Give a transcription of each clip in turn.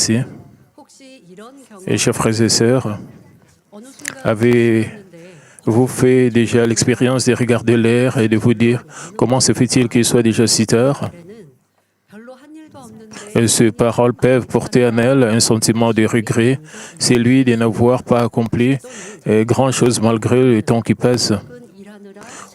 merci. Et chers frères et sœurs, avez-vous fait déjà l'expérience de regarder l'air et de vous dire comment se fait-il qu'il soit déjà si tard? Et ces paroles peuvent porter en elles un sentiment de regret, celui de n'avoir pas accompli grand-chose malgré le temps qui passe.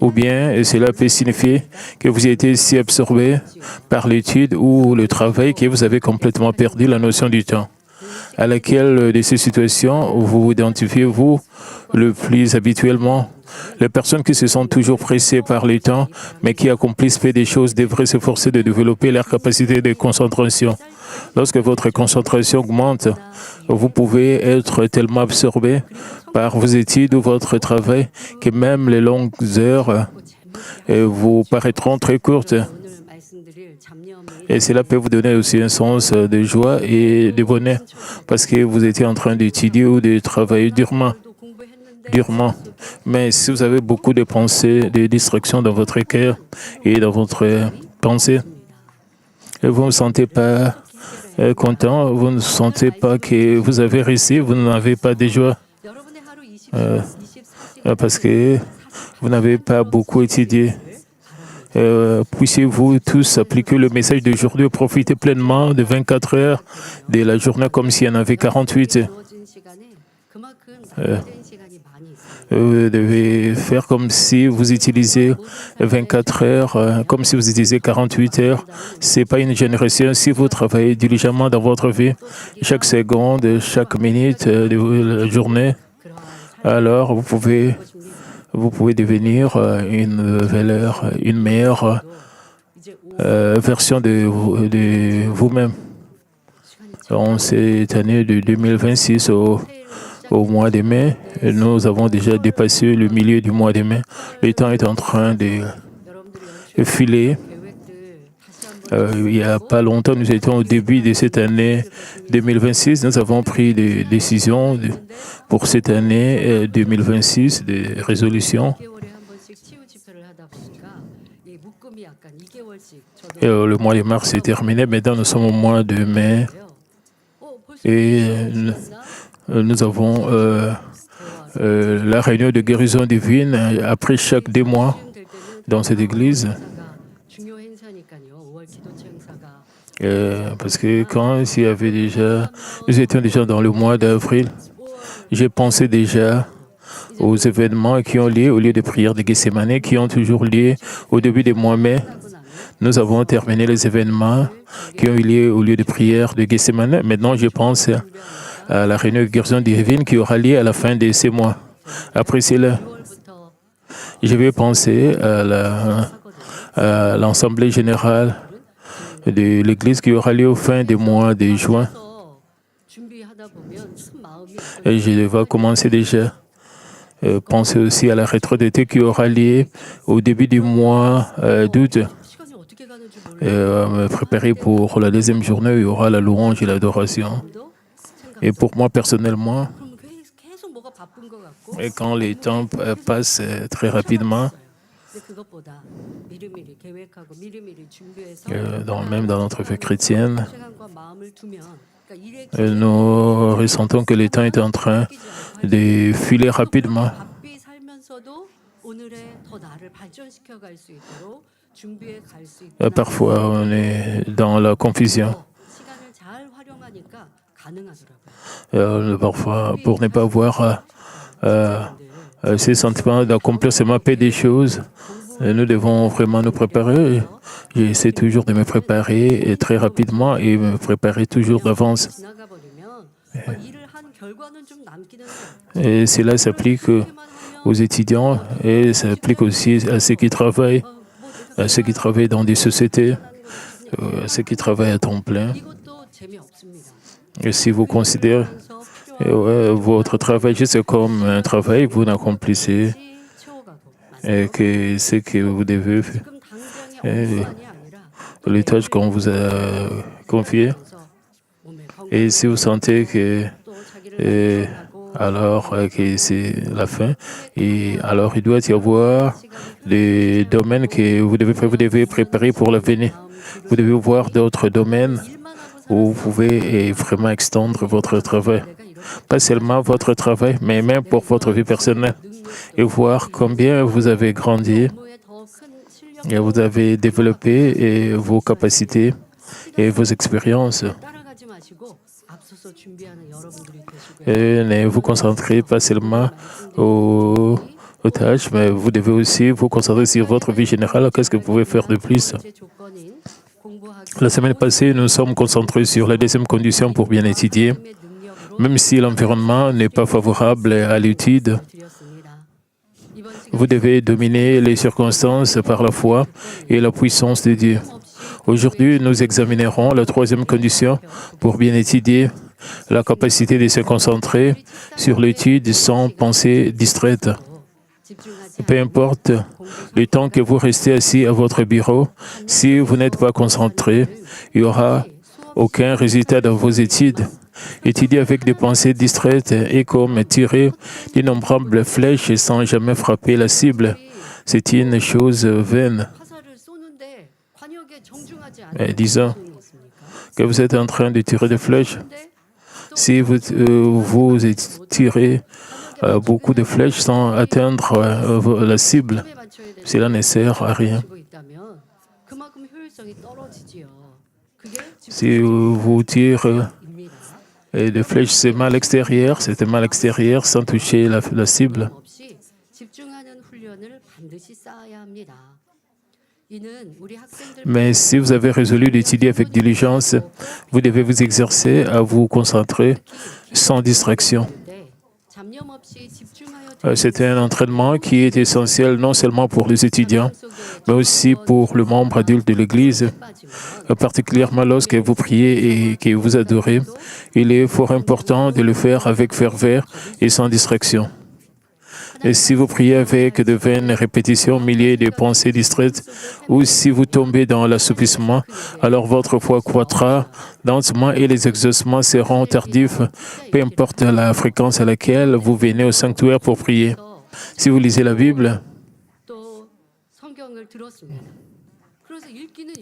Ou bien cela peut signifier que vous avez été si absorbé par l'étude ou le travail que vous avez complètement perdu la notion du temps. À laquelle de ces situations vous identifiez-vous le plus habituellement? Les personnes qui se sentent toujours pressées par le temps, mais qui accomplissent peu des choses, devraient s'efforcer de développer leur capacité de concentration. Lorsque votre concentration augmente, vous pouvez être tellement absorbé par vos études ou votre travail que même les longues heures vous paraîtront très courtes. Et cela peut vous donner aussi un sens de joie et de bonheur parce que vous étiez en train d'étudier ou de travailler durement. Mais si vous avez beaucoup de pensées, de distractions dans votre cœur et dans votre pensée, vous ne vous sentez pas content, vous ne sentez pas que vous avez réussi, vous n'avez pas de joie parce que vous n'avez pas beaucoup étudié. Puissiez-vous tous appliquer le message d'aujourd'hui, profiter pleinement de 24 heures de la journée comme s'il y en avait 48. Vous devez faire comme si vous utilisez 24 heures, comme si vous utilisez 48 heures. Ce n'est pas une génération. Si vous travaillez diligemment dans votre vie, chaque seconde, chaque minute de la journée, alors vous pouvez devenir une meilleure version de vous-même. En cette année de 2026, au mois de mai, nous avons déjà dépassé le milieu du mois de mai. Le temps est en train de filer. Il n'y a pas longtemps, nous étions au début de cette année 2026. Nous avons pris des décisions pour cette année 2026, des résolutions. Et le mois de mars est terminé. Maintenant, nous sommes au mois de mai. Et nous avons la réunion de guérison divine après chaque 2 mois dans cette église. Parce que quand nous étions déjà dans le mois d'avril, j'ai pensé déjà aux événements qui ont lieu au lieu de prière de Gethsemane, qui ont toujours lieu au début du mois mai. Nous avons terminé les événements qui ont eu lieu au lieu de prière de Gethsemane. Maintenant, je pense à la réunion de guérison divine qui aura lieu à la fin de ces mois. Après cela, je vais penser à l'Assemblée générale de l'Église qui aura lieu au fin du mois de juin. Et je vais commencer déjà à penser aussi à la retraite d'été qui aura lieu au début du mois d'août. Me préparer pour la 2e journée où il y aura la louange et l'adoration. Et pour moi personnellement, et quand les temps passent très rapidement, même dans notre vie chrétienne, nous ressentons que le temps est en train de filer rapidement. Parfois, on est dans la confusion. Parfois, pour ne pas avoir ces sentiments d'accomplir seulement peu des choses, nous devons vraiment nous préparer. J'essaie toujours de me préparer très rapidement et me préparer toujours d'avance. Et cela s'applique aux étudiants et s'applique aussi à ceux qui travaillent dans des sociétés, à ceux qui travaillent à temps plein. Et si vous considérez votre travail juste comme un travail, vous n'accomplissez que ce que vous devez faire. Les tâches qu'on vous a confiées. Et si vous sentez que c'est la fin, et alors il doit y avoir des domaines que vous devez préparer pour l'avenir. Vous devez voir d'autres domaines où vous pouvez vraiment extendre votre travail. Pas seulement votre travail, mais même pour votre vie personnelle. Et voir combien vous avez grandi et vous avez développé et vos capacités et vos expériences. Et ne vous concentrez pas seulement aux tâches, mais vous devez aussi vous concentrer sur votre vie générale. Qu'est-ce que vous pouvez faire de plus? La semaine passée, nous sommes concentrés sur la deuxième condition pour bien étudier, même si l'environnement n'est pas favorable à l'étude. Vous devez dominer les circonstances par la foi et la puissance de Dieu. Aujourd'hui, nous examinerons la troisième condition pour bien étudier, la capacité de se concentrer sur l'étude sans pensée distraite. Peu importe le temps que vous restez assis à votre bureau, si vous n'êtes pas concentré, il n'y aura aucun résultat dans vos études. Étudier avec des pensées distraites est comme tirer d'innombrables flèches sans jamais frapper la cible. C'est une chose vaine. Disons que vous êtes en train de tirer des flèches. Si vous tirez beaucoup de flèches sans atteindre la cible, cela ne sert à rien. Si vous tirez des flèches seulement à l'extérieur, c'est mal extérieur sans toucher la cible. Mais si vous avez résolu d'étudier avec diligence, vous devez vous exercer à vous concentrer sans distraction. C'est un entraînement qui est essentiel non seulement pour les étudiants, mais aussi pour le membre adulte de l'Église. Particulièrement lorsque vous priez et que vous adorez, il est fort important de le faire avec ferveur et sans distraction. Et si vous priez avec de vaines répétitions, milliers de pensées distraites, ou si vous tombez dans l'assoupissement, alors votre foi croîtra lentement et les exaucements seront tardifs, peu importe la fréquence à laquelle vous venez au sanctuaire pour prier. Si vous lisez la Bible,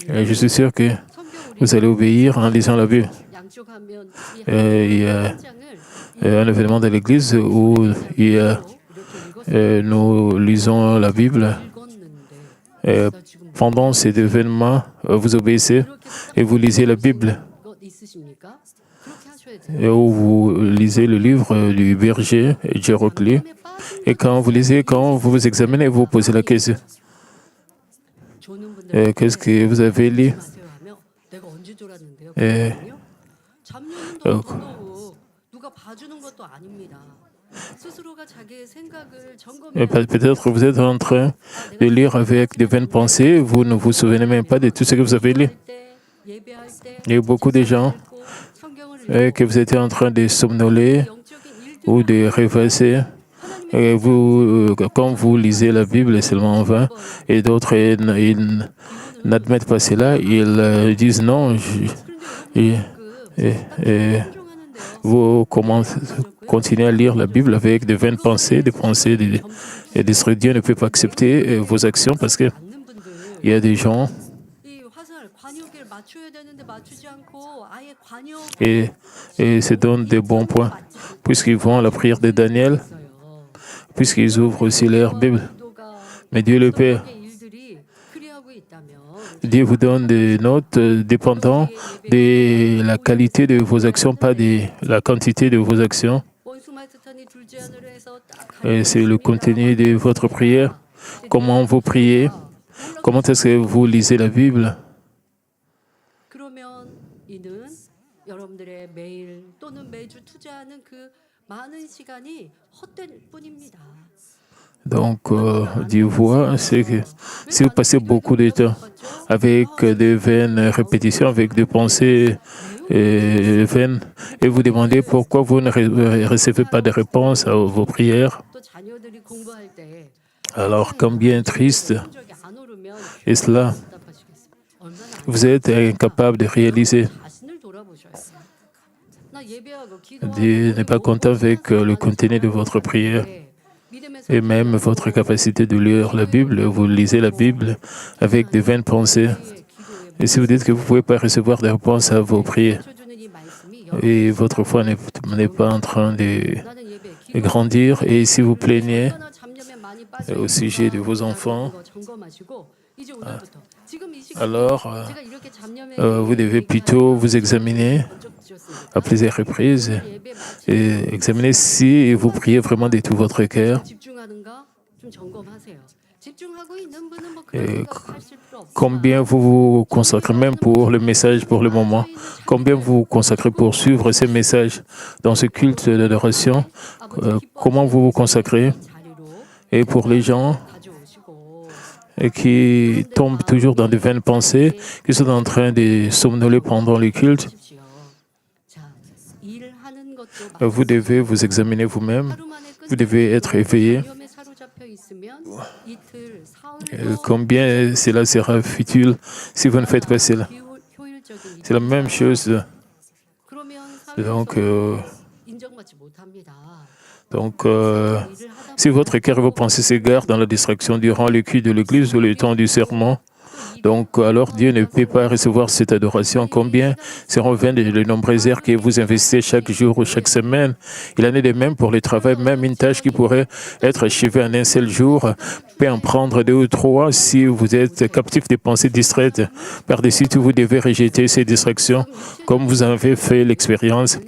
je suis sûr que vous allez obéir en lisant la Bible. Il y a un événement de l'Église où nous lisons la Bible. Pendant cet événement, vous obéissez et vous lisez la Bible. Et où vous lisez le livre du berger Héraclite. Et quand vous lisez, quand vous vous examinez, vous posez la question. Qu'est-ce que vous avez lu? Peut-être que vous êtes en train de lire avec de vaines pensées, vous ne vous souvenez même pas de tout ce que vous avez lu. Il y a beaucoup de gens que vous étiez en train de somnoler ou de rêvasser. Quand vous lisez la Bible, seulement en vain, et d'autres ils n'admettent pas cela, ils disent non. Vous continuez à lire la Bible avec de vaines pensées, des pensées et Dieu ne peut pas accepter vos actions parce qu'il y a des gens et se donnent des bons points puisqu'ils vont à la prière de Daniel, puisqu'ils ouvrent aussi leur Bible. Mais Dieu le Père, Dieu vous donne des notes dépendant de la qualité de vos actions, pas de la quantité de vos actions. Et c'est le contenu de votre prière. Comment vous priez? Comment est-ce que vous lisez la Bible? Donc, Dieu voit, c'est que si vous passez beaucoup de temps avec de vaines répétitions, avec des pensées vaines, et vous demandez pourquoi vous ne recevez pas de réponse à vos prières, alors combien triste est cela? Vous êtes incapable de réaliser. Dieu n'est pas content avec le contenu de votre prière. Et même votre capacité de lire la Bible, vous lisez la Bible avec de vaines pensées. Et si vous dites que vous ne pouvez pas recevoir de réponse à vos prières, et votre foi n'est pas en train de grandir. Et si vous plaignez au sujet de vos enfants, alors vous devez plutôt vous examiner à plusieurs reprises et examiner si vous priez vraiment de tout votre cœur. Et combien vous vous consacrez même pour le message pour le moment, combien vous vous consacrez pour suivre ces messages dans ce culte d'adoration, comment vous vous consacrez. Et pour les gens qui tombent toujours dans de vaines pensées, qui sont en train de somnoler pendant le culte, vous devez vous examiner vous-même, vous devez être éveillé. Combien cela sera futile si vous ne faites pas cela. C'est la même chose. Donc, si votre cœur et vos pensées s'égarent dans la distraction durant le culte de l'Église ou le temps du sermon, donc alors Dieu ne peut pas recevoir cette adoration. Combien seront vaines les nombreuses heures que vous investissez chaque jour ou chaque semaine? Il en est de même pour le travail. Même une tâche qui pourrait être achevée en un seul jour peut en prendre 2 ou 3 si vous êtes captif des pensées distraites. Par-dessus tout, vous devez rejeter ces distractions comme vous en avez fait l'expérience.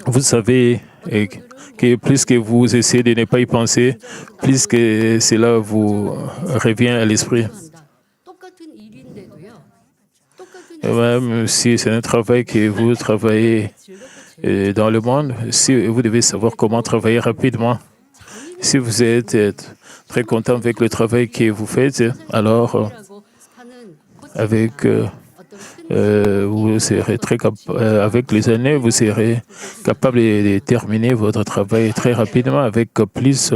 Vous savez que plus que vous essayez de ne pas y penser, plus que cela vous revient à l'esprit. Et même si c'est un travail que vous travaillez dans le monde, si vous devez savoir comment travailler rapidement. Si vous êtes très content avec le travail que vous faites, alors vous serez avec les années, vous serez capable de terminer votre travail très rapidement avec plus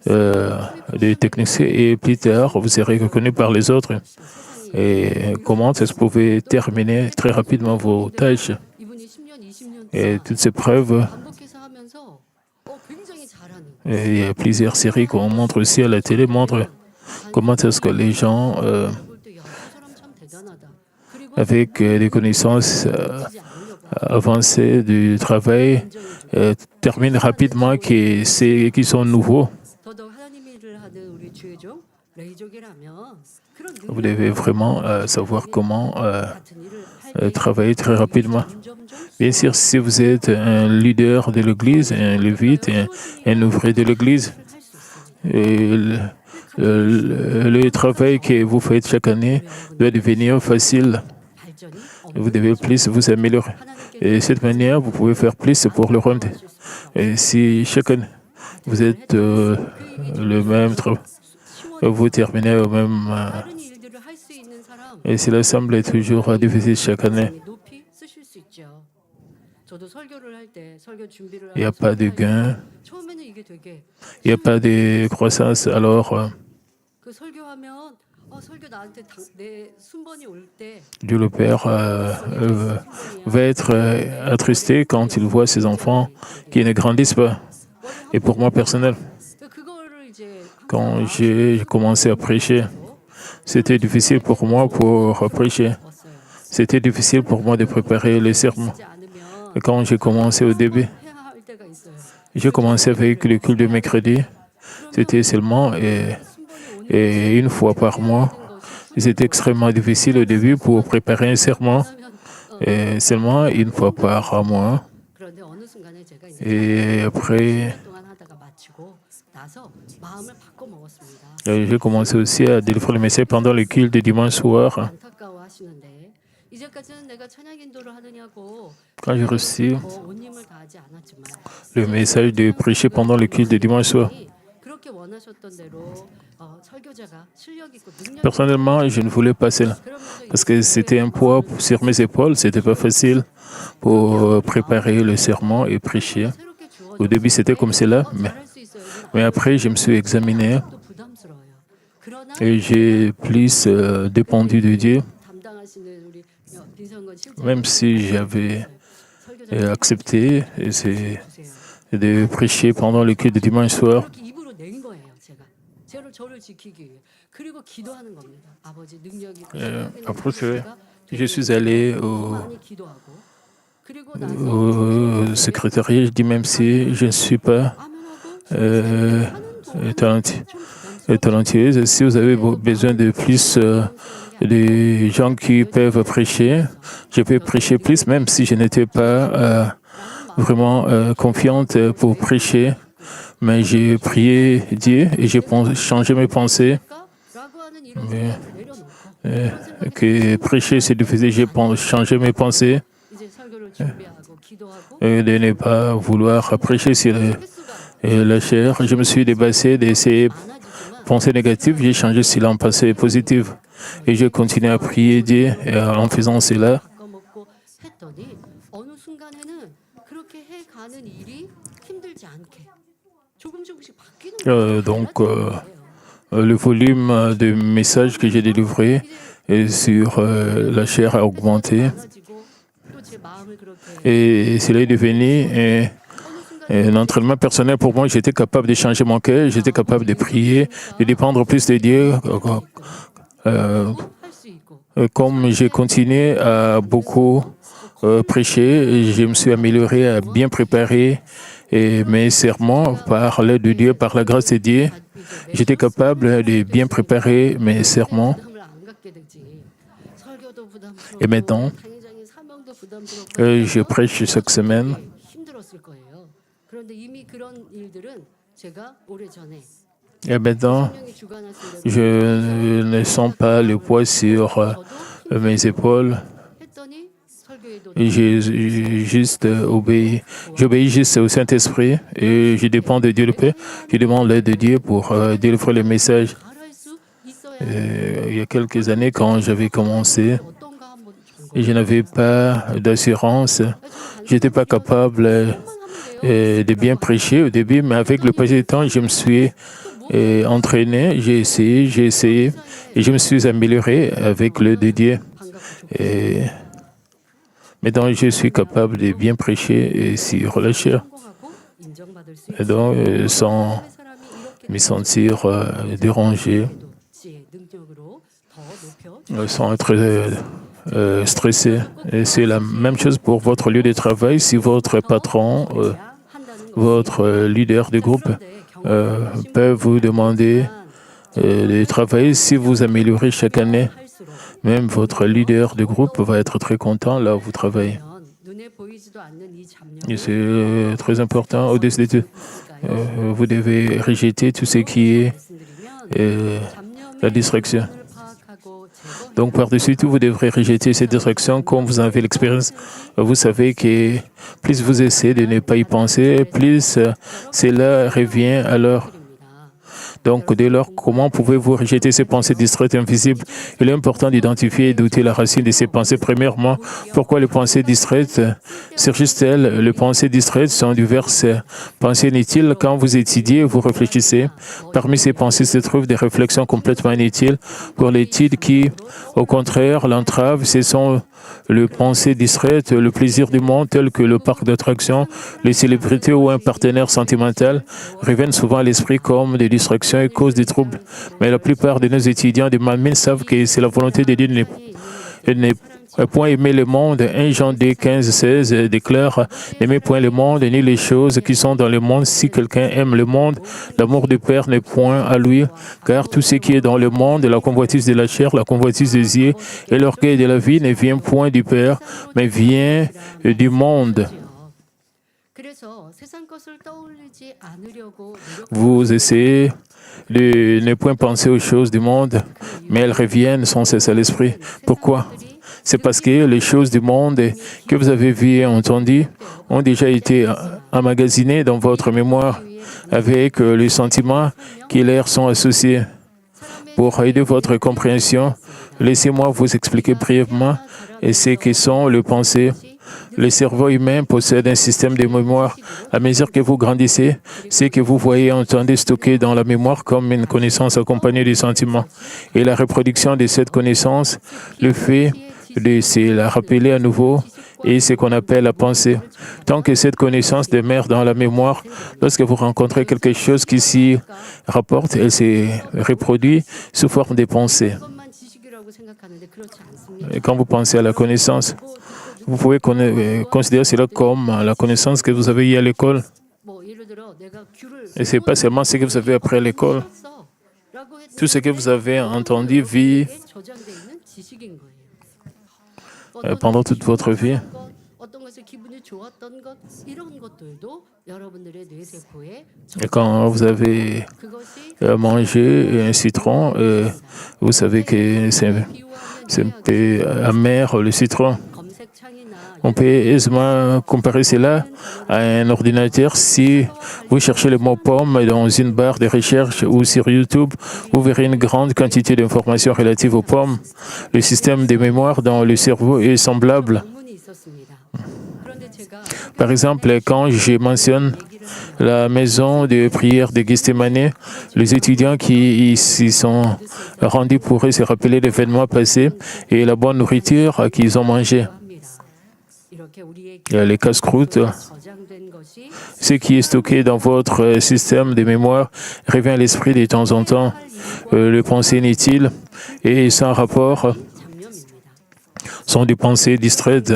de techniques et plus tard, vous serez reconnu par les autres. Et comment est-ce que vous pouvez terminer très rapidement vos tâches? Et toutes ces preuves, il y a plusieurs séries qu'on montre aussi à la télé, montrent comment est-ce que les gens avec des connaissances avancées du travail terminent rapidement qui sont nouveaux. Vous devez vraiment savoir comment travailler très rapidement. Bien sûr, si vous êtes un leader de l'Église, un lévite, un ouvrier de l'Église, le travail que vous faites chaque année doit devenir facile. Vous devez plus vous améliorer. Et de cette manière, vous pouvez faire plus pour le royaume. Et si chaque année, vous êtes le même travail, vous terminez au même... et cela semble toujours difficile chaque année. Il n'y a pas de gain, il n'y a pas de croissance. Alors, Dieu le Père va être attristé quand il voit ses enfants qui ne grandissent pas. Et pour moi, personnel, quand j'ai commencé à prêcher, c'était difficile pour moi pour prêcher. C'était difficile pour moi de préparer les sermons. Et quand j'ai commencé au début, j'ai commencé avec le culte de mercredi. C'était seulement et une fois par mois. C'était extrêmement difficile au début pour préparer un sermon. Et seulement une fois par mois. Et après, j'ai commencé aussi à délivrer le message pendant le culte de dimanche soir. Quand j'ai reçu le message de prêcher pendant le culte de dimanche soir, personnellement, je ne voulais pas cela parce que c'était un poids sur mes épaules. C'était pas facile pour préparer le sermon et prêcher. Au début, c'était comme cela, mais après, je me suis examiné et j'ai plus dépendu de Dieu. Même si j'avais accepté de prêcher pendant le culte de dimanche soir. Après, je suis allé au secrétariat, je dis même si je ne suis pas euh, talentueuse, si vous avez besoin de plus de gens qui peuvent prêcher, je peux prêcher plus, même si je n'étais pas vraiment confiante pour prêcher. Mais j'ai prié Dieu et j'ai changé mes pensées. Mais, que prêcher, c'est difficile. J'ai changé mes pensées et de ne pas vouloir prêcher sur la chair. Je me suis débarrassé de ces pensées négatives. J'ai changé sur la pensée positive. Et je continue à prier Dieu et en faisant cela. Le volume de messages que j'ai délivrés sur la chair a augmenté. Et cela est devenu un entraînement personnel pour moi. J'étais capable de changer mon cœur, j'étais capable de prier, de dépendre plus de Dieu. Comme j'ai continué à beaucoup prêcher, je me suis amélioré, à bien préparer mes sermons par l'aide de Dieu, par la grâce de Dieu. J'étais capable de bien préparer mes sermons. Et maintenant, je prêche chaque semaine. Et maintenant, je ne sens pas le poids sur mes épaules. J'ai juste obéi. J'obéis juste au Saint-Esprit et je dépends de Dieu le Père. Je demande l'aide de Dieu pour délivrer le message. Il y a quelques années, quand j'avais commencé, et je n'avais pas d'assurance, je n'étais pas capable de bien prêcher au début, mais avec le passé du temps, je me suis entraîné, j'ai essayé, et je me suis amélioré avec l'aide de Dieu. Et maintenant, je suis capable de bien prêcher sur la chair. Et donc, sans me sentir dérangé, sans être stressé. Et c'est la même chose pour votre lieu de travail. Si votre patron, votre leader de groupe peut vous demander de travailler, si vous améliorez chaque année, même votre leader de groupe va être très content là où vous travaillez. Et c'est très important. Au-dessus de tout, vous devez rejeter tout ce qui est la distraction. Donc, par-dessus tout, vous devrez rejeter cette distraction. Comme vous avez l'expérience, vous savez que plus vous essayez de ne pas y penser, plus cela revient alors. Donc, dès lors, comment pouvez-vous rejeter ces pensées distraites et invisibles? Il est important d'identifier et d'ôter la racine de ces pensées. Premièrement, pourquoi les pensées distraites surgissent-elles? Les pensées distraites sont diverses pensées inutiles. Quand vous étudiez, vous réfléchissez. Parmi ces pensées se trouvent des réflexions complètement inutiles pour l'étude qui, au contraire, l'entravent. Ce sont les pensées distraites, le plaisir du monde, tel que le parc d'attractions, les célébrités ou un partenaire sentimental, reviennent souvent à l'esprit comme des distractions et causent des troubles. Mais la plupart de nos étudiants de Malmine savent que c'est la volonté de Dieu de ne point aimer le monde. 1 Jean 2, 15, 16 déclare « N'aimez point le monde, ni les choses qui sont dans le monde. Si quelqu'un aime le monde, l'amour du Père n'est point à lui. Car tout ce qui est dans le monde, la convoitise de la chair, la convoitise des yeux et l'orgueil de la vie ne vient point du Père, mais vient du monde. » Vous essayez de ne point penser aux choses du monde, mais elles reviennent sans cesse à l'esprit. Pourquoi? C'est parce que les choses du monde que vous avez vues et entendues ont déjà été emmagasinées dans votre mémoire avec les sentiments qui leur sont associés. Pour aider votre compréhension, laissez-moi vous expliquer brièvement ce que sont les pensées. Le cerveau humain possède un système de mémoire. À mesure que vous grandissez, ce que vous voyez et entendez stocké dans la mémoire comme une connaissance accompagnée des sentiments. Et la reproduction de cette connaissance, le fait de se la rappeler à nouveau, et ce qu'on appelle la pensée. Tant que cette connaissance demeure dans la mémoire, lorsque vous rencontrez quelque chose qui s'y rapporte, elle se reproduit sous forme de pensée. Et quand vous pensez à la connaissance, Vous pouvez considérer cela comme la connaissance que vous avez eue à l'école. Et ce n'est pas seulement ce que vous avez appris à l'école. Tout ce que vous avez entendu, vu pendant toute votre vie. Et quand vous avez mangé un citron, vous savez que c'est un peu amer le citron. On peut aisément comparer cela à un ordinateur. Si vous cherchez le mot pomme dans une barre de recherche ou sur YouTube, vous verrez une grande quantité d'informations relatives aux pommes. Le système de mémoire dans le cerveau est semblable. Par exemple, quand je mentionne la maison de prière de Gethsémani, les étudiants qui s'y sont rendus pourraient se rappeler l'événement passé et la bonne nourriture qu'ils ont mangée. Les casse-croûtes, ce qui est stocké dans votre système de mémoire revient à l'esprit de temps en temps. Les pensées inutiles et sans rapport sont des pensées distraites.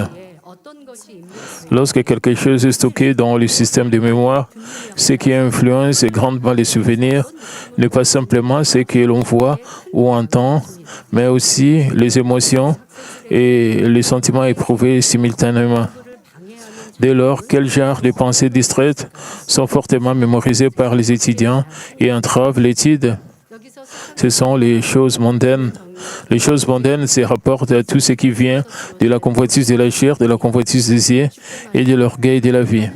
Lorsque quelque chose est stocké dans le système de mémoire, ce qui influence grandement les souvenirs n'est pas simplement ce que l'on voit ou entend, mais aussi les émotions et les sentiments éprouvés simultanément. Dès lors, quel genre de pensées distraites sont fortement mémorisées par les étudiants et entravent l'étude? Ce sont les choses mondaines. Les choses mondaines se rapportent à tout ce qui vient de la convoitise de la chair, de la convoitise des yeux et de l'orgueil de la vie.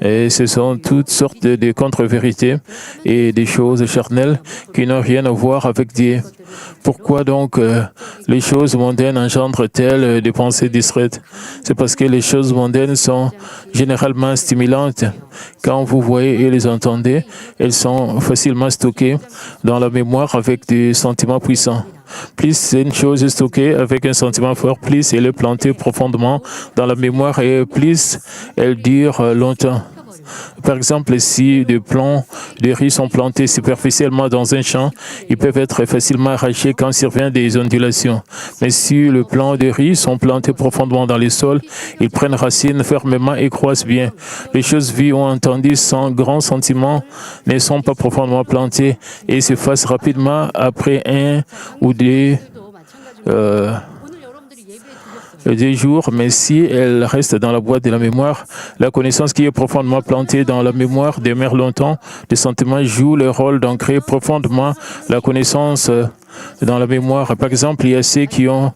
Et ce sont toutes sortes de contre-vérités et des choses charnelles qui n'ont rien à voir avec Dieu. Pourquoi donc les choses mondaines engendrent-elles des pensées distraites? C'est parce que les choses mondaines sont généralement stimulantes. Quand vous voyez et les entendez, elles sont facilement stockées dans la mémoire avec des sentiments puissants. Plus une chose est stockée avec un sentiment fort, plus elle est plantée profondément dans la mémoire et plus elle dure longtemps. Par exemple, si des plants de riz sont plantés superficiellement dans un champ, ils peuvent être facilement arrachés quand surviennent des ondulations. Mais si les plants de riz sont plantés profondément dans les sols, ils prennent racine fermement et croissent bien. Les choses vues ou entendues sans grand sentiment ne sont pas profondément plantées et s'effacent rapidement après un ou deux jours, mais si elle reste dans la boîte de la mémoire, la connaissance qui est profondément plantée dans la mémoire demeure longtemps. Les sentiments jouent le rôle d'ancrer profondément la connaissance dans la mémoire. Par exemple, il y a ceux qui ont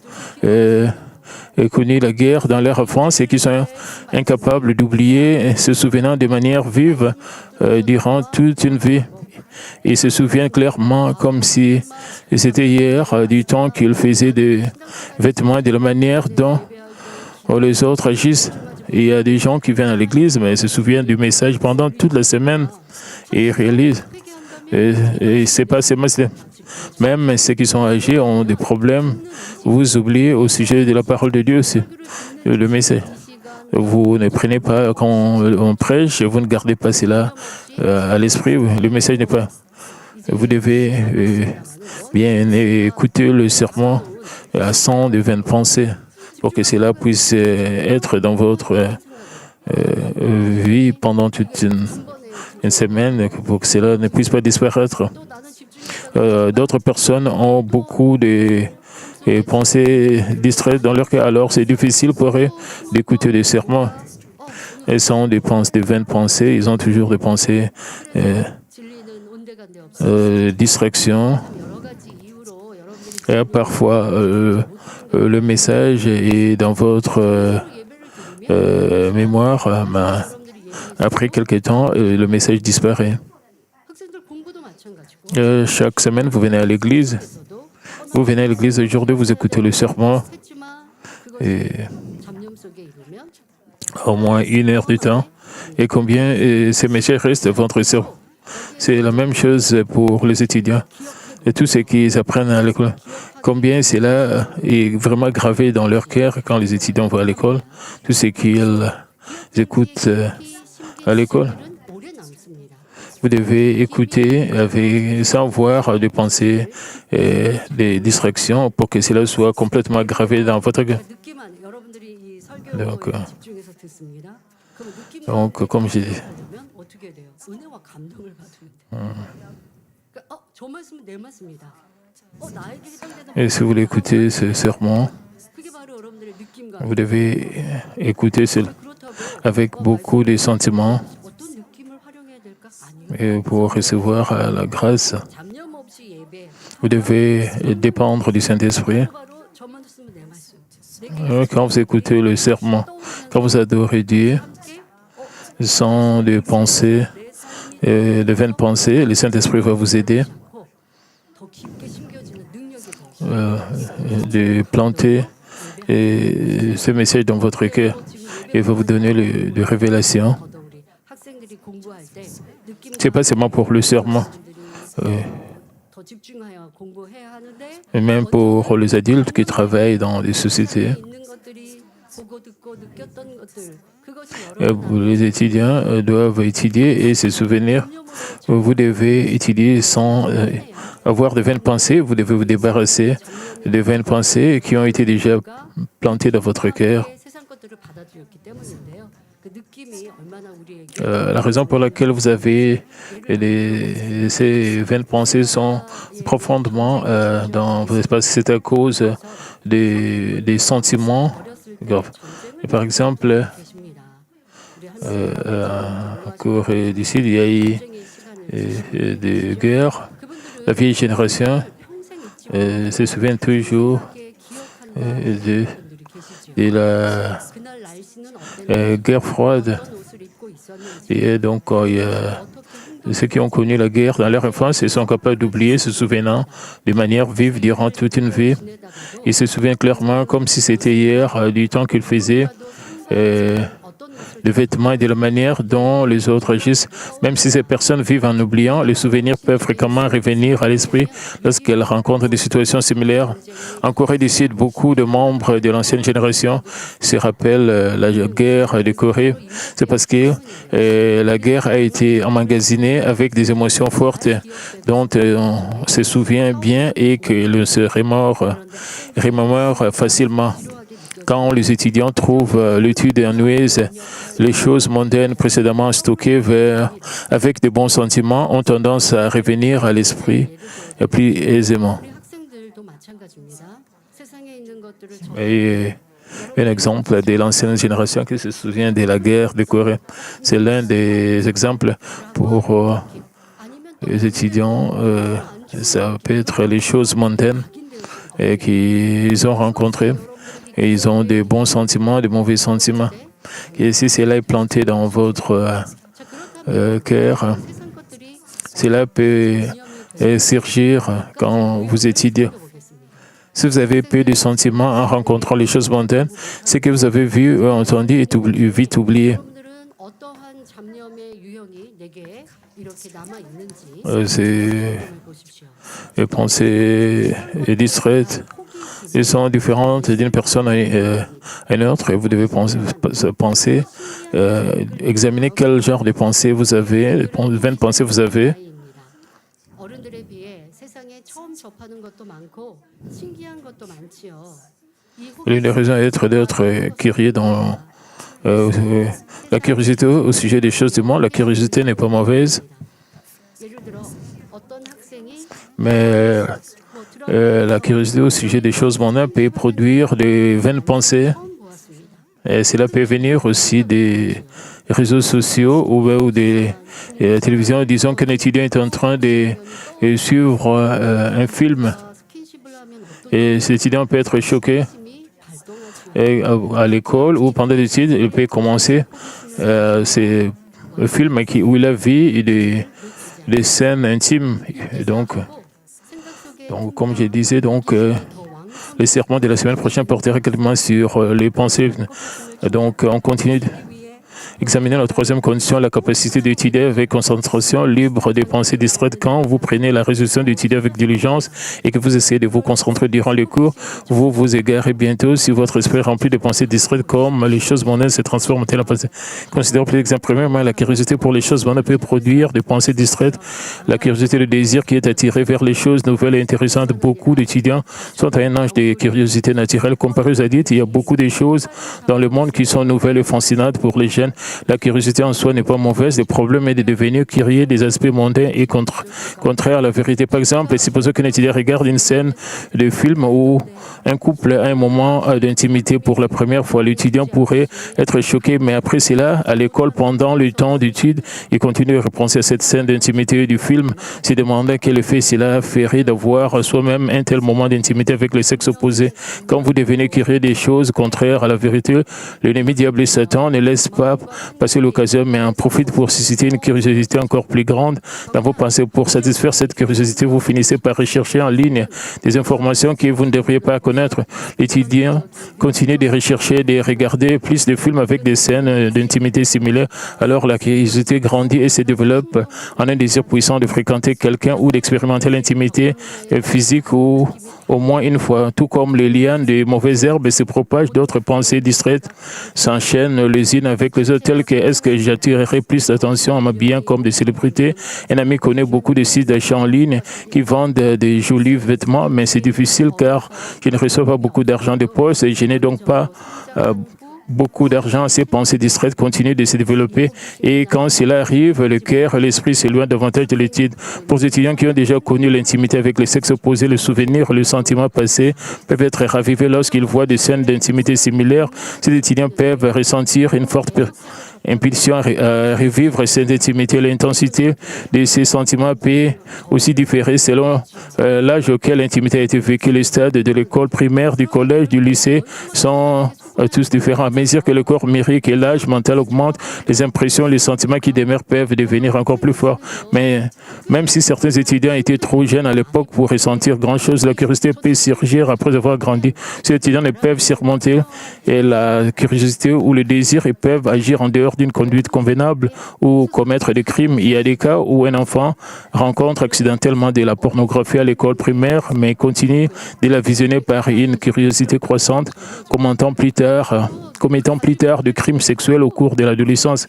connu la guerre dans leur enfance et qui sont incapables d'oublier, se souvenant de manière vive durant toute une vie. Ils se souviennent clairement comme si c'était hier du temps qu'ils faisaient des vêtements et de la manière dont les autres agissent. Et il y a des gens qui viennent à l'église, mais ils se souviennent du message pendant toute la semaine et ils réalisent. Et c'est pas seulement même ceux qui sont âgés ont des problèmes. Vous oubliez au sujet de la parole de Dieu, c'est le message. Vous ne prenez pas, quand on prêche, vous ne gardez pas cela à l'esprit. Le message n'est pas. Vous devez bien écouter le sermon à 120 pensées pour que cela puisse être dans votre vie pendant toute une semaine, pour que cela ne puisse pas disparaître. D'autres personnes ont beaucoup de pensées distraites dans leur cœur, alors c'est difficile pour eux d'écouter des sermons. Elles sont des vaines pensées, ils ont toujours des pensées distraction. Et parfois, le message est dans votre mémoire, mais après quelque temps, le message disparaît. Chaque semaine, vous venez à l'église. Vous venez à l'église aujourd'hui, vous écoutez le sermon. Et au moins 1 heure du temps. Et combien ces messages restent dans votre cerveau? C'est la même chose pour les étudiants. Et tout ce qu'ils apprennent à l'école. Combien cela est vraiment gravé dans leur cœur quand les étudiants vont à l'école. Tout ce qu'ils écoutent à l'école. Vous devez écouter sans voir de pensées et des distractions pour que cela soit complètement gravé dans votre cœur. Donc, comme j'ai dit, et si vous voulez écouter ce sermon, vous devez écouter avec beaucoup de sentiments et pour recevoir la grâce. Vous devez dépendre du Saint-Esprit. Quand vous écoutez le sermon, quand vous adorez Dieu, sans de pensées, de vaines pensées, le Saint-Esprit va vous aider de planter ce message dans votre cœur et va vous donner de révélations. Ce n'est pas seulement pour le sermon, mais même pour les adultes qui travaillent dans des sociétés. Les étudiants doivent étudier et se souvenir. Vous devez étudier sans avoir de vaines pensées. Vous devez vous débarrasser de vaines pensées qui ont été déjà plantées dans votre cœur. La raison pour laquelle vous avez ces vaines pensées sont profondément dans votre espace. C'est à cause des sentiments graves. Par exemple, en Corée du Sud, il y a eu des guerres. La vieille génération se souvient toujours de la guerre froide. Et donc, ceux qui ont connu la guerre dans leur enfance, ils sont capables d'oublier, se souvenant de manière vive durant toute une vie. Ils se souviennent clairement, comme si c'était hier, du temps qu'ils faisaient, de vêtements et de la manière dont les autres agissent. Même si ces personnes vivent en oubliant, les souvenirs peuvent fréquemment revenir à l'esprit lorsqu'elles rencontrent des situations similaires. En Corée du Sud, beaucoup de membres de l'ancienne génération se rappellent la guerre de Corée. C'est parce que la guerre a été emmagasinée avec des émotions fortes dont on se souvient bien et que l'on se remémore facilement. Quand les étudiants trouvent l'étude ennuyeuse, les choses mondaines précédemment stockées avec de bons sentiments ont tendance à revenir à l'esprit plus aisément. Et un exemple de l'ancienne génération qui se souvient de la guerre de Corée, c'est l'un des exemples pour les étudiants. Ça peut être les choses mondaines qu'ils ont rencontrées. Et ils ont des bons sentiments, des mauvais sentiments. Et si cela est planté dans votre cœur, cela peut surgir quand vous étudiez. Si vous avez peu de sentiments en rencontrant les choses mondaines, ce que vous avez vu ou entendu est vite oublié. C'est les pensées distraites. Elles sont différentes d'une personne à une autre et vous devez penser, examiner quel genre de pensée vous avez, de vaines pensées vous avez. L'une des raisons est d'être curieux dans la curiosité au sujet des choses du monde. La curiosité n'est pas mauvaise, mais la curiosité au sujet des choses mondaines peut produire des vaines pensées. Et cela peut venir aussi des réseaux sociaux ou des télévisions. Disons qu'un étudiant est en train de suivre un film et cet étudiant peut être choqué. Et à l'école ou pendant l'étude, il peut commencer c'est un film où il a vu des scènes intimes. Donc, comme je disais, le sermon de la semaine prochaine portera également sur les pensées. Donc, on continue. examiner la troisième condition, la capacité d'étudier avec concentration, libre des pensées distraites. Quand vous prenez la résolution d'étudier avec diligence et que vous essayez de vous concentrer durant les cours, vous vous égarez bientôt si votre esprit est rempli de pensées distraites comme les choses mondaines se transforment en telle pensée. Considérons plus l'exemple. Premièrement, la curiosité pour les choses mondaines peut produire des pensées distraites. La curiosité, le désir qui est attiré vers les choses nouvelles et intéressantes. Beaucoup d'étudiants sont à un âge de curiosité naturelle. Comparé aux adultes, il y a beaucoup de choses dans le monde qui sont nouvelles et fascinantes pour les jeunes. La curiosité en soi n'est pas mauvaise. Le problème est de devenir curieux des aspects mondains et contraire à la vérité. Par exemple, supposons qu'un étudiant regarde une scène de film où un couple a un moment d'intimité pour la première fois. L'étudiant pourrait être choqué, mais après cela, à l'école, pendant le temps d'étude, il continue à repenser à cette scène d'intimité du film, se demandant quel effet cela ferait d'avoir soi-même un tel moment d'intimité avec le sexe opposé. Quand vous devenez curieux des choses contraires à la vérité, l'ennemi diable et Satan ne laisse pas passer l'occasion, mais en profite pour susciter une curiosité encore plus grande dans vos pensées. Pour satisfaire cette curiosité, vous finissez par rechercher en ligne des informations que vous ne devriez pas connaître. L'étudiant continue de rechercher, de regarder plus de films avec des scènes d'intimité similaires. Alors la curiosité grandit et se développe en un désir puissant de fréquenter quelqu'un ou d'expérimenter l'intimité physique ou au moins une fois. Tout comme les lianes des mauvaises herbes se propagent, d'autres pensées distraites s'enchaînent les unes avec les autres, telles que est-ce que j'attirerai plus d'attention en m'habillant comme des célébrités. Un ami connaît beaucoup de sites d'achat en ligne qui vendent des jolis vêtements, mais c'est difficile car je ne reçois pas beaucoup d'argent de poche et je n'ai donc pas beaucoup d'argent. Ces pensées distraites continuent de se développer et quand cela arrive, le cœur et l'esprit s'éloignent davantage de l'étude. Pour les étudiants qui ont déjà connu l'intimité avec le sexe opposé, le souvenir, le sentiment passé peuvent être ravivés lorsqu'ils voient des scènes d'intimité similaires. Ces étudiants peuvent ressentir une forte impulsion à revivre cette intimité. L'intensité de ces sentiments peut aussi différer selon l'âge auquel l'intimité a été vécue. Les stades de l'école primaire, du collège, du lycée sont tous différents. À mesure que le corps numérique et l'âge mental augmentent, les impressions, les sentiments qui demeurent peuvent devenir encore plus forts. Mais même si certains étudiants étaient trop jeunes à l'époque pour ressentir grand-chose, la curiosité peut surgir après avoir grandi. Ces étudiants ne peuvent surmonter et la curiosité ou le désir et peuvent agir en dehors d'une conduite convenable ou commettre des crimes. Il y a des cas où un enfant rencontre accidentellement de la pornographie à l'école primaire, mais continue de la visionner par une curiosité croissante, commettant plus tard de crimes sexuels au cours de l'adolescence.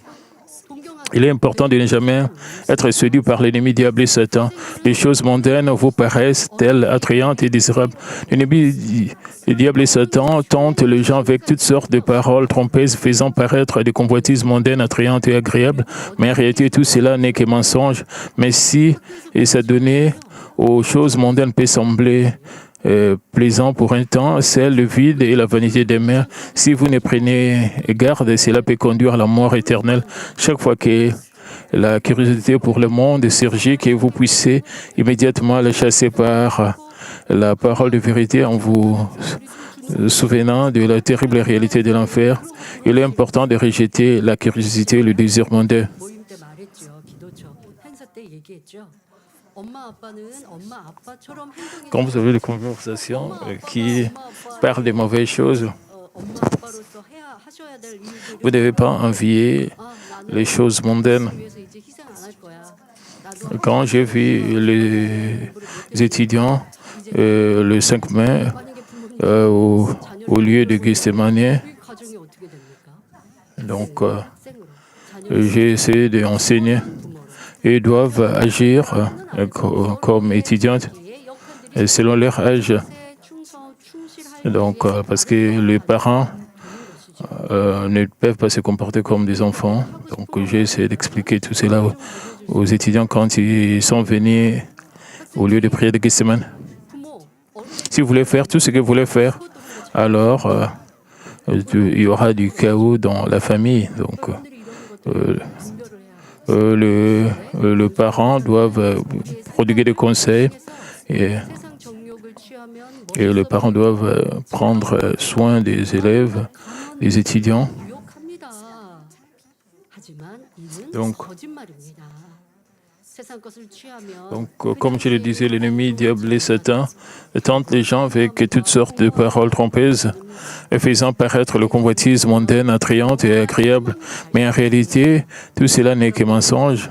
Il est important de ne jamais être séduit par l'ennemi diable et Satan. Les choses mondaines vous paraissent-elles attrayantes et désirables? L'ennemi diable et Satan tentent les gens avec toutes sortes de paroles trompeuses, faisant paraître des convoitises mondaines attrayantes et agréables. Mais en réalité, tout cela n'est que mensonge. Mais si s'adonner aux choses mondaines peut sembler plaisant pour un temps, c'est le vide et la vanité des mers. Si vous ne prenez garde, cela peut conduire à la mort éternelle. Chaque fois que la curiosité pour le monde surgit, que vous puissiez immédiatement la chasser par la parole de vérité en vous souvenant de la terrible réalité de l'enfer. Il est important de rejeter la curiosité et le désir mondain. Quand vous avez des conversations qui parlent des mauvaises choses, vous ne devez pas envier les choses mondaines. Quand j'ai vu les étudiants le 5 mai au lieu de Gethsemane, donc j'ai essayé d'enseigner. Ils doivent agir comme étudiantes selon leur âge. Donc, parce que les parents ne peuvent pas se comporter comme des enfants. Donc, j'ai essayé d'expliquer tout cela aux étudiants quand ils sont venus au lieu de prier de Gethsemane. Si vous voulez faire tout ce que vous voulez faire, alors il y aura du chaos dans la famille. Donc, le parent doit prodiguer des conseils et les parents doivent prendre soin des élèves, des étudiants. Donc, Donc, comme je le disais, l'ennemi diable et Satan tente les gens avec toutes sortes de paroles trompeuses, faisant paraître le convoitise mondaine attrayante et agréable. Mais en réalité, tout cela n'est que mensonge.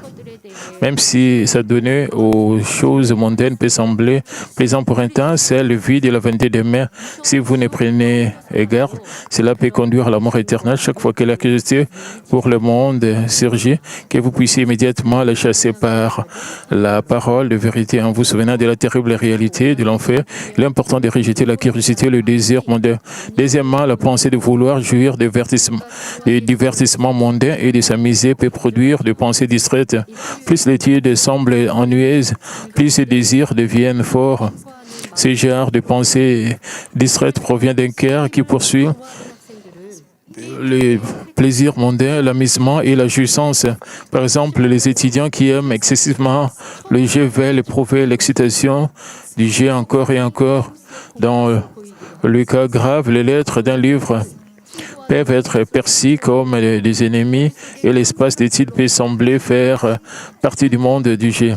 Même si ça donnait aux choses mondaines peut sembler plaisant pour un temps, c'est le vide et la vanité des mers. Si vous ne prenez garde, cela peut conduire à la mort éternelle. Chaque fois que la curiosité pour le monde surgit, que vous puissiez immédiatement la chasser par la parole de vérité en vous souvenant de la terrible réalité de l'enfer. Il est important de rejeter la curiosité, le désir mondain. Deuxièmement, la pensée de vouloir jouir des divertissements mondains et de s'amuser peut produire des pensées distraites. Plus l'étude semble ennuyeuse, plus ces désirs deviennent forts. Ce genre de pensée distraite provient d'un cœur qui poursuit les plaisirs mondains, l'amusement et la jouissance. Par exemple, les étudiants qui aiment excessivement le jeu veulent éprouver l'excitation du jeu encore et encore. Dans le cas grave, les lettres d'un livre peuvent être perçus comme des ennemis et l'espace d'étude peut sembler faire partie du monde du jeu.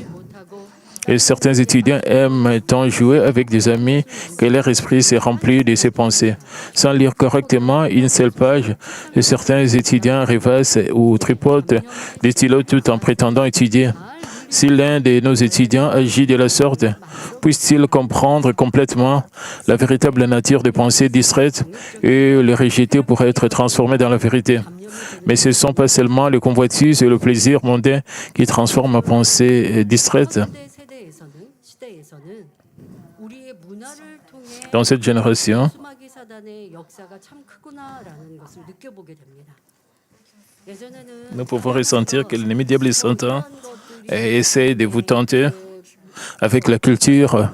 Et certains étudiants aiment tant jouer avec des amis que leur esprit s'est rempli de ces pensées. Sans lire correctement une seule page, certains étudiants rêvassent ou tripotent des stylos tout en prétendant étudier. Si l'un de nos étudiants agit de la sorte, puisse-t-il comprendre complètement la véritable nature des pensées distraites et les rejeter pour être transformé dans la vérité. Mais ce ne sont pas seulement le convoitise et le plaisir mondain qui transforment ma pensée distraite. Dans cette génération, nous pouvons ressentir que l'ennemi diable et Satan essaie de vous tenter avec la culture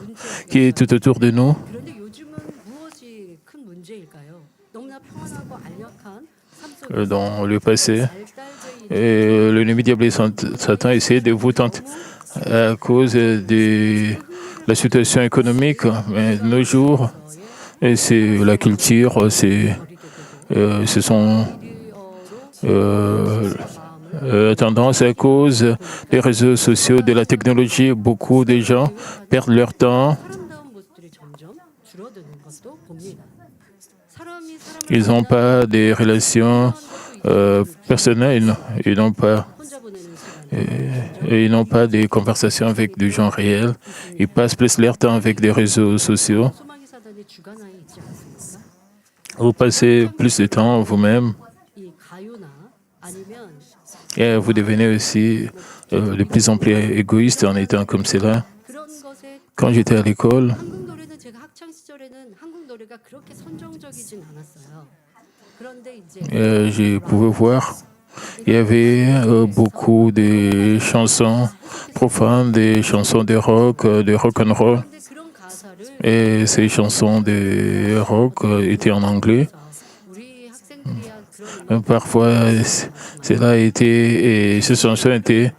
qui est tout autour de nous. Dans le passé, l'ennemi diable et Satan essaie de vous tenter à cause de la situation économique. Mais de nos jours, c'est la culture, ce sont tendance à cause des réseaux sociaux, de la technologie. Beaucoup de gens perdent leur temps. Ils n'ont pas des relations personnelles, ils n'ont pas des conversations avec des gens réels. Ils passent plus leur temps avec des réseaux sociaux. Vous passez plus de temps vous-même. Et vous devenez aussi de plus en plus égoïste en étant comme cela. Quand j'étais à l'école, je pouvais voir, il y avait beaucoup de chansons profanes, des chansons de rock and roll. Et ces chansons de rock étaient en anglais. Parfois, cela a été, et ces chansons étaient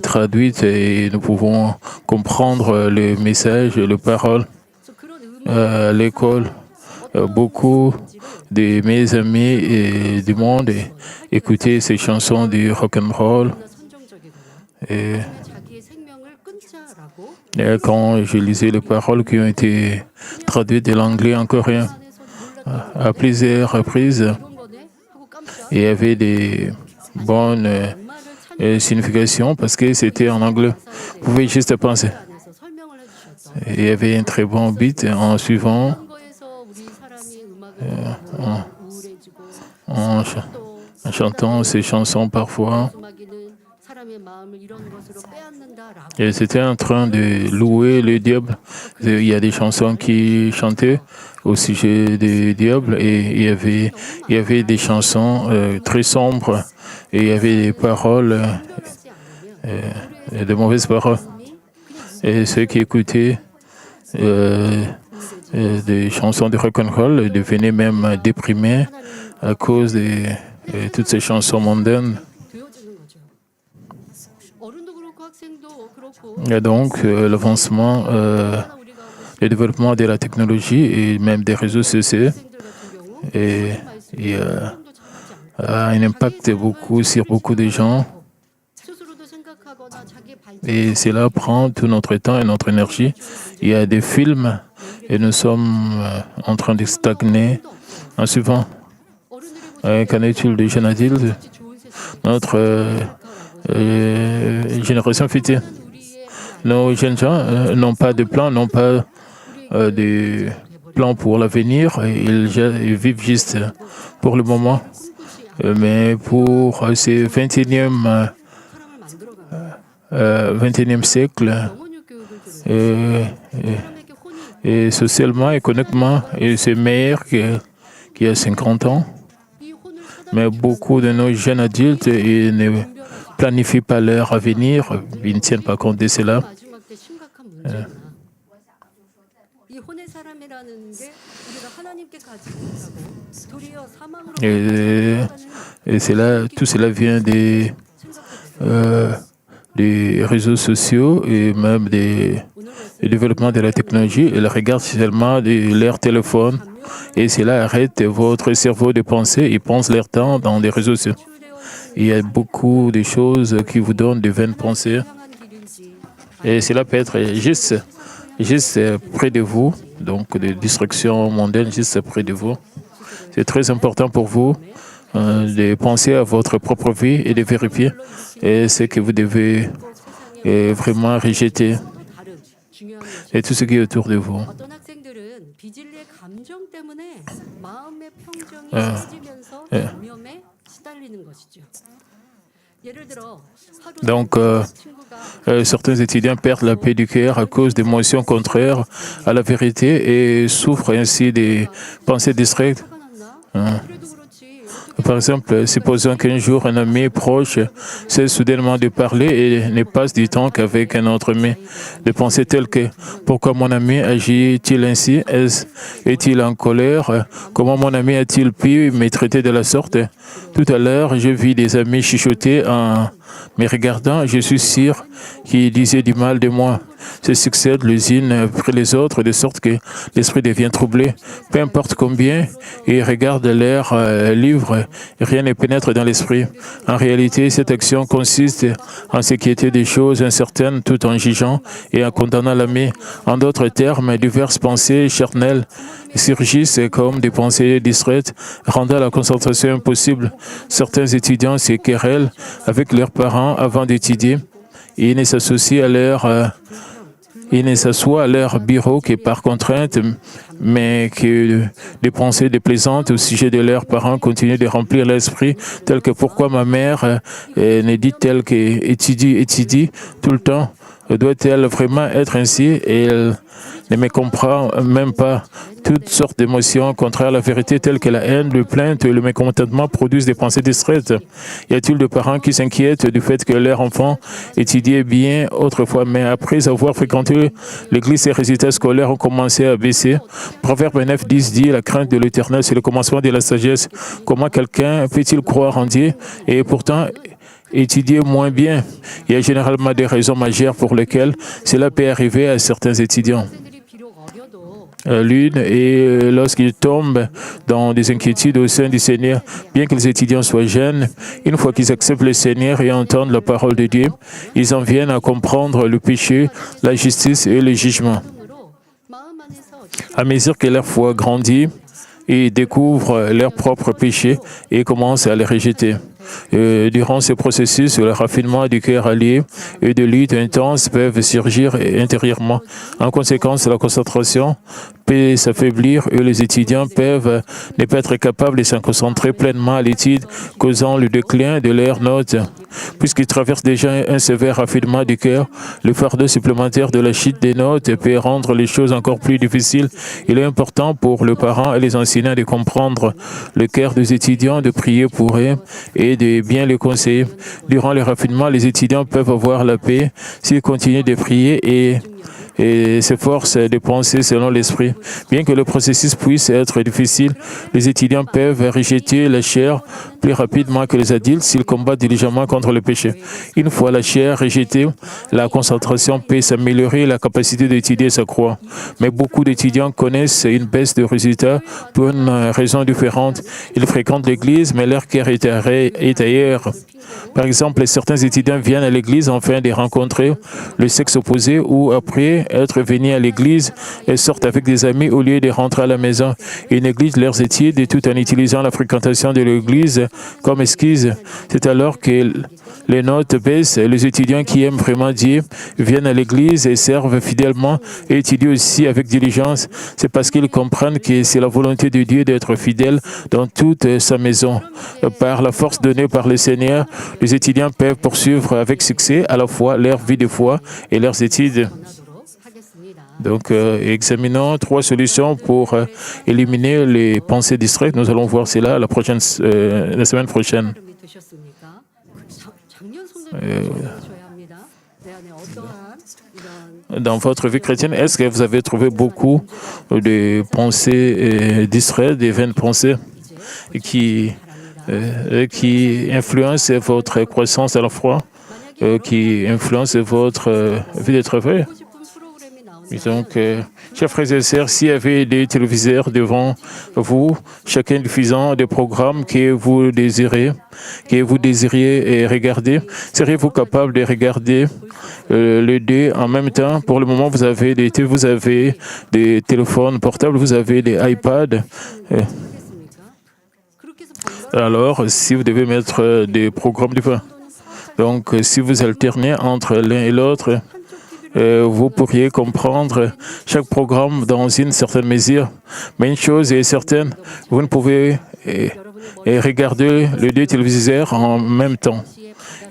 traduites et nous pouvons comprendre le message, les paroles. À l'école, beaucoup de mes amis et du monde écoutaient ces chansons du rock and roll. Et quand je lisais les paroles qui ont été traduites de l'anglais en coréen, à plusieurs reprises, il y avait des bonnes significations parce que c'était en anglais. Vous pouvez juste penser. Il y avait un très bon beat en suivant, en chantant ces chansons parfois. Et c'était en train de louer le diable. Il y a des chansons qui chantaient au sujet du diable et il y avait des chansons très sombres et il y avait des paroles, de mauvaises paroles. Et ceux qui écoutaient des chansons de rock and roll devenaient même déprimés à cause de toutes ces chansons mondaines. Et donc, l'avancement, le développement de la technologie et même des réseaux sociaux a un impact sur beaucoup de gens. Et cela prend tout notre temps et notre énergie. Il y a des films et nous sommes en train de stagner en suivant. Qu'en est-il des jeunes adultes? Notre génération future. Nos jeunes gens n'ont pas de plan, n'ont pas de plan pour l'avenir. Ils vivent juste pour le moment. Mais pour ce 21e siècle, et socialement, économiquement, et c'est meilleur qu'il y a 50 ans. Mais beaucoup de nos jeunes adultes ils ne planifient pas leur avenir, ils ne tiennent pas compte de cela. Et tout cela vient des réseaux sociaux et même du développement de la technologie. Ils regardent seulement leur téléphone et cela arrête votre cerveau de penser. Ils pensent leur temps dans des réseaux sociaux. Il y a beaucoup de choses qui vous donnent de vaines pensées. Et cela peut être juste près de vous, donc des distractions mondaines juste près de vous. C'est très important pour vous de penser à votre propre vie et de vérifier ce que vous devez vraiment rejeter et tout ce qui est autour de vous. Donc, certains étudiants perdent la paix du cœur à cause d'émotions contraires à la vérité et souffrent ainsi des pensées distraites. Par exemple, supposons qu'un jour un ami proche cesse soudainement de parler et ne passe du temps qu'avec un autre ami, de penser tel que « Pourquoi mon ami agit-il ainsi? Est-il en colère? Comment mon ami a-t-il pu me traiter de la sorte ?» Tout à l'heure, je vis des amis chuchoter en me regardant. Je suis sûr qu'ils disaient du mal de moi. Se succèdent les unes après les autres, de sorte que l'esprit devient troublé. Peu importe combien ils regardent leurs livres, rien ne pénètre dans l'esprit. En réalité, cette action consiste en s'inquiéter des choses incertaines tout en jugeant et en condamnant l'ami. En d'autres termes, diverses pensées charnelles surgissent comme des pensées distraites, rendant la concentration impossible. Certains étudiants se querellent avec leurs parents avant d'étudier. Ils ne s'associent ils ne s'assoient à leur bureau que par contrainte, mais que des pensées déplaisantes au sujet de leurs parents continuent de remplir l'esprit, tel que pourquoi ma mère ne dit-elle qu'étudie tout le temps? Doit-elle vraiment être ainsi? Et elle ne me comprend même pas. Toutes sortes d'émotions contraires à la vérité, telles que la haine, le plainte et le mécontentement, produisent des pensées distraites. Y a-t-il des parents qui s'inquiètent du fait que leur enfant étudiait bien autrefois, mais après avoir fréquenté l'église, ses résultats scolaires ont commencé à baisser? Proverbe 9:10 dit « La crainte de l'Éternel, c'est le commencement de la sagesse. » Comment quelqu'un peut-il croire en Dieu et pourtant étudier moins bien? Il y a généralement des raisons majeures pour lesquelles cela peut arriver à certains étudiants. L'une est lorsqu'ils tombent dans des inquiétudes au sein du Seigneur. Bien que les étudiants soient jeunes, une fois qu'ils acceptent le Seigneur et entendent la parole de Dieu, ils en viennent à comprendre le péché, la justice et le jugement. À mesure que leur foi grandit, ils découvrent leurs propres péchés et commencent à les rejeter. Durant ce processus, le raffinement du cœur allié et de luttes intenses peuvent surgir intérieurement. En conséquence, la concentration peut s'affaiblir et les étudiants peuvent ne pas être capables de se concentrer pleinement à l'étude, causant le déclin de leurs notes. Puisqu'ils traversent déjà un sévère raffinement du cœur, le fardeau supplémentaire de la chute des notes peut rendre les choses encore plus difficiles. Il est important pour les parents et les enseignants de comprendre le cœur des étudiants, de prier pour eux et de bien les conseiller. Durant le raffinement, les étudiants peuvent avoir la paix s'ils continuent de prier et et s'efforcent de penser selon l'esprit. Bien que le processus puisse être difficile, les étudiants peuvent rejeter la chair plus rapidement que les adultes s'ils combattent diligemment contre le péché. Une fois la chair rejetée, la concentration peut s'améliorer et la capacité d'étudier s'accroît. Mais beaucoup d'étudiants connaissent une baisse de résultats pour une raison différente. Ils fréquentent l'église, mais leur cœur est ailleurs. Par exemple, certains étudiants viennent à l'église afin de rencontrer le sexe opposé ou après être venus à l'église et sortent avec des amis au lieu de rentrer à la maison. Ils négligent leurs études tout en utilisant la fréquentation de l'église comme excuse. C'est alors que les notes baissent. Les étudiants qui aiment vraiment Dieu viennent à l'église et servent fidèlement et étudient aussi avec diligence. C'est parce qu'ils comprennent que c'est la volonté de Dieu d'être fidèle dans toute sa maison. Par la force donnée par le Seigneur, les étudiants peuvent poursuivre avec succès à la fois leur vie de foi et leurs études. Donc, examinons 3 solutions pour éliminer les pensées distraites. Nous allons voir cela la semaine prochaine. Dans votre vie chrétienne, est-ce que vous avez trouvé beaucoup de pensées distraites, des vaines pensées qui influencent votre croissance à la foi, qui influencent votre vie de travail? Donc, chers frères et sœurs, s'il y avait des téléviseurs devant vous, chacun diffusant des programmes que vous désiriez regarder, seriez-vous capable de regarder les deux en même temps? Pour le moment, vous avez des téléphones portables, vous avez des iPads. Alors, si vous devez mettre des programmes différents, donc si vous alternez entre l'un et l'autre, vous pourriez comprendre chaque programme dans une certaine mesure. Mais une chose est certaine, vous ne pouvez regarder les 2 téléviseurs en même temps.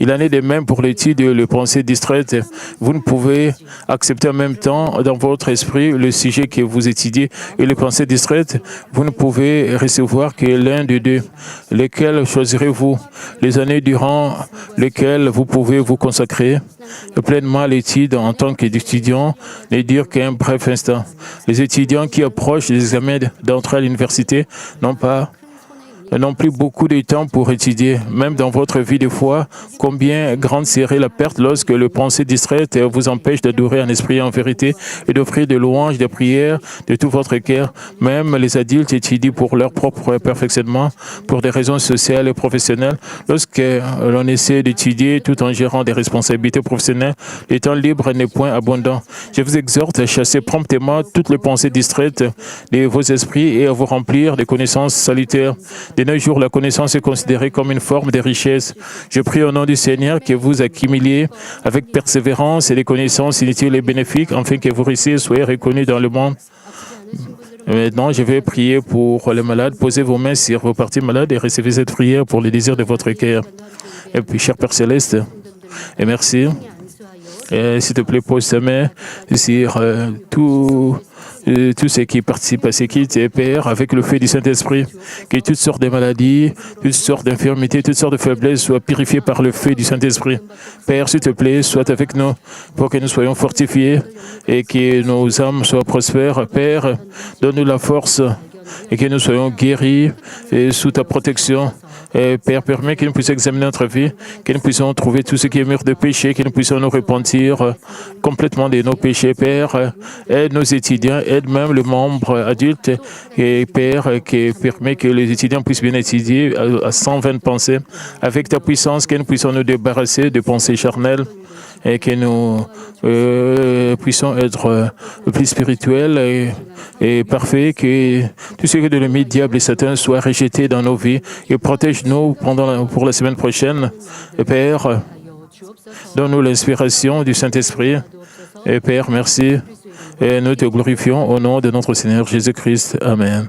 Il en est de même pour l'étude et les pensées distraites. Vous ne pouvez accepter en même temps dans votre esprit le sujet que vous étudiez et les pensées distraites. Vous ne pouvez recevoir que l'un des deux. Lesquels choisirez-vous? Les années durant lesquelles vous pouvez vous consacrer pleinement à l'étude en tant qu'étudiant ne durent qu'un bref instant. Les étudiants qui approchent des examens d'entrée à l'université n'ont plus beaucoup de temps pour étudier. Même dans votre vie de foi, combien grande serait la perte lorsque le pensée distraite vous empêche d'adorer en esprit et en vérité et d'offrir des louanges, des prières de tout votre cœur. Même les adultes étudient pour leur propre perfectionnement, pour des raisons sociales et professionnelles. Lorsque l'on essaie d'étudier tout en gérant des responsabilités professionnelles, le temps libre n'est point abondant. Je vous exhorte à chasser promptement toutes les pensées distraites de vos esprits et à vous remplir de connaissances salutaires. De nos jours, la connaissance est considérée comme une forme de richesse. Je prie au nom du Seigneur que vous accumuliez avec persévérance et des connaissances inutiles et bénéfiques, afin que vos récits soient reconnus dans le monde. Maintenant, je vais prier pour les malades. Posez vos mains sur vos parties malades et recevez cette prière pour les désirs de votre cœur. Et puis, cher Père Céleste, et merci. S'il te plaît, pose ta main sur tous ceux qui participent à ces kits, Père, avec le feu du Saint-Esprit, que toutes sortes de maladies, toutes sortes d'infirmités, toutes sortes de faiblesses soient purifiées par le feu du Saint-Esprit. Père, s'il te plaît, sois avec nous pour que nous soyons fortifiés et que nos âmes soient prospères. Père, donne-nous la force et que nous soyons guéris et sous ta protection. Et Père, permets que nous puissions examiner notre vie, que nous puissions trouver tout ce qui est mur de péché, que nous puissions nous repentir complètement de nos péchés. Père, aide nos étudiants, aide même les membres adultes. Et Père, qui permet que les étudiants puissent bien étudier à 120 pensées. Avec ta puissance, que nous puissions nous débarrasser de pensées charnelles et que nous puissions être plus spirituels et parfaits, que tout ce que de l'ennemi, diable et Satan soit rejeté dans nos vies et protège-nous pour la semaine prochaine. Et Père, donne-nous l'inspiration du Saint-Esprit. Et Père, merci. Et nous te glorifions au nom de notre Seigneur Jésus-Christ. Amen.